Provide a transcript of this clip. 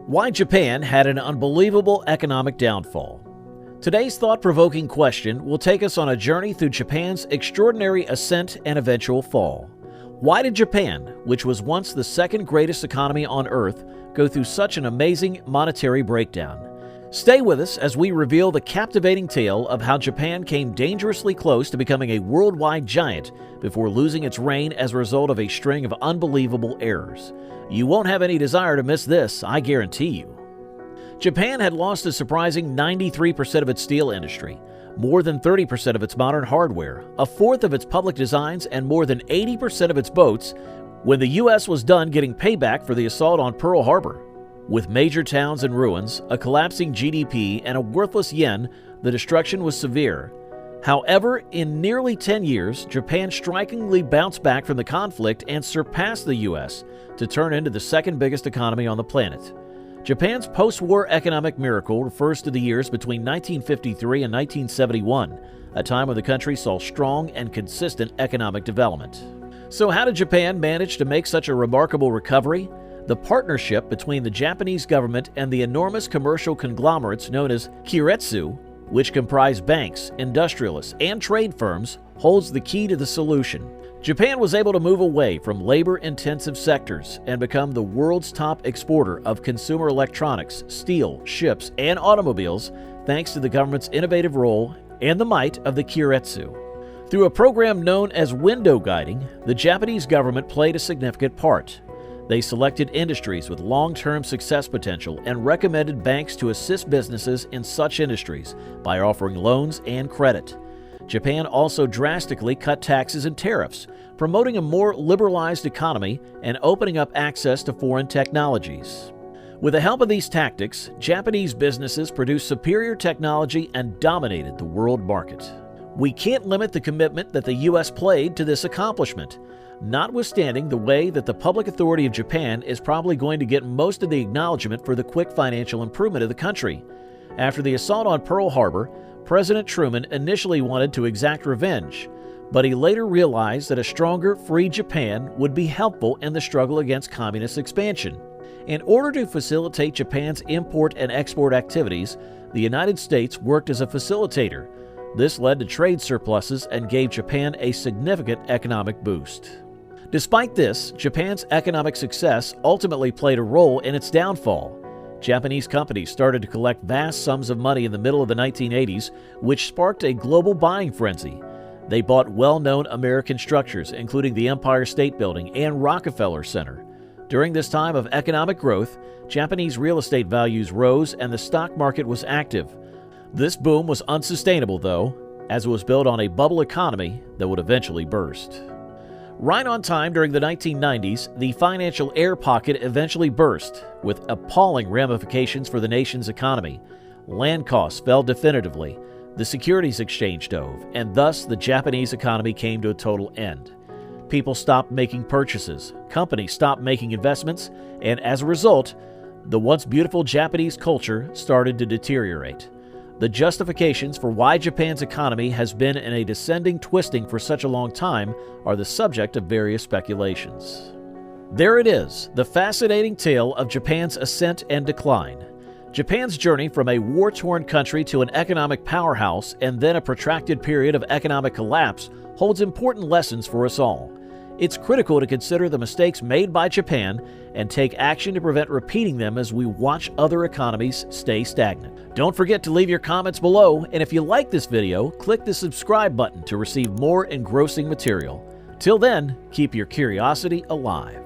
Why Japan had an unbelievable economic downfall. Today's thought-provoking question will take us on a journey through Japan's extraordinary ascent and eventual fall. Why did Japan, which was once the second greatest economy on Earth, go through such an amazing monetary breakdown? Stay with us as we reveal the captivating tale of how Japan came dangerously close to becoming a worldwide giant before losing its reign as a result of a string of unbelievable errors. You won't have any desire to miss this, I guarantee you. Japan had lost a surprising 93% of its steel industry, more than 30% of its modern hardware, a fourth of its public designs, and more than 80% of its boats when the U.S. was done getting payback for the assault on Pearl Harbor. With major towns in ruins, a collapsing GDP, and a worthless yen, the destruction was severe. However, in nearly 10 years, Japan strikingly bounced back from the conflict and surpassed the U.S. to turn into the second biggest economy on the planet. Japan's post-war economic miracle refers to the years between 1953 and 1971, a time when the country saw strong and consistent economic development. So how did Japan manage to make such a remarkable recovery? The partnership between the Japanese government and the enormous commercial conglomerates known as keiretsu, which comprise banks, industrialists, and trade firms, holds the key to the solution. Japan was able to move away from labor-intensive sectors and become the world's top exporter of consumer electronics, steel, ships, and automobiles thanks to the government's innovative role and the might of the keiretsu. Through a program known as window guiding, the Japanese government played a significant part. They selected industries with long-term success potential and recommended banks to assist businesses in such industries by offering loans and credit. Japan also drastically cut taxes and tariffs, promoting a more liberalized economy and opening up access to foreign technologies. With the help of these tactics, Japanese businesses produced superior technology and dominated the world market. We can't limit the commitment that the U.S. played to this accomplishment, notwithstanding the way that the public authority of Japan is probably going to get most of the acknowledgement for the quick financial improvement of the country. After the assault on Pearl Harbor, President Truman initially wanted to exact revenge, but he later realized that a stronger, free Japan would be helpful in the struggle against communist expansion. In order to facilitate Japan's import and export activities, the United States worked as a facilitator. This led to trade surpluses and gave Japan a significant economic boost. Despite this, Japan's economic success ultimately played a role in its downfall. Japanese companies started to collect vast sums of money in the middle of the 1980s, which sparked a global buying frenzy. They bought well-known American structures, including the Empire State Building and Rockefeller Center. During this time of economic growth, Japanese real estate values rose and the stock market was active. This boom was unsustainable, though, as it was built on a bubble economy that would eventually burst. Right on time during the 1990s, the financial air pocket eventually burst, with appalling ramifications for the nation's economy. Land costs fell definitively, the securities exchange dove, and thus the Japanese economy came to a total end. People stopped making purchases, companies stopped making investments, and as a result, the once beautiful Japanese culture started to deteriorate. The justifications for why Japan's economy has been in a descending twisting for such a long time are the subject of various speculations. There it is, the fascinating tale of Japan's ascent and decline. Japan's journey from a war-torn country to an economic powerhouse and then a protracted period of economic collapse holds important lessons for us all. It's critical to consider the mistakes made by Japan and take action to prevent repeating them as we watch other economies stay stagnant. Don't forget to leave your comments below, and if you like this video, click the subscribe button to receive more engrossing material. Till then, keep your curiosity alive.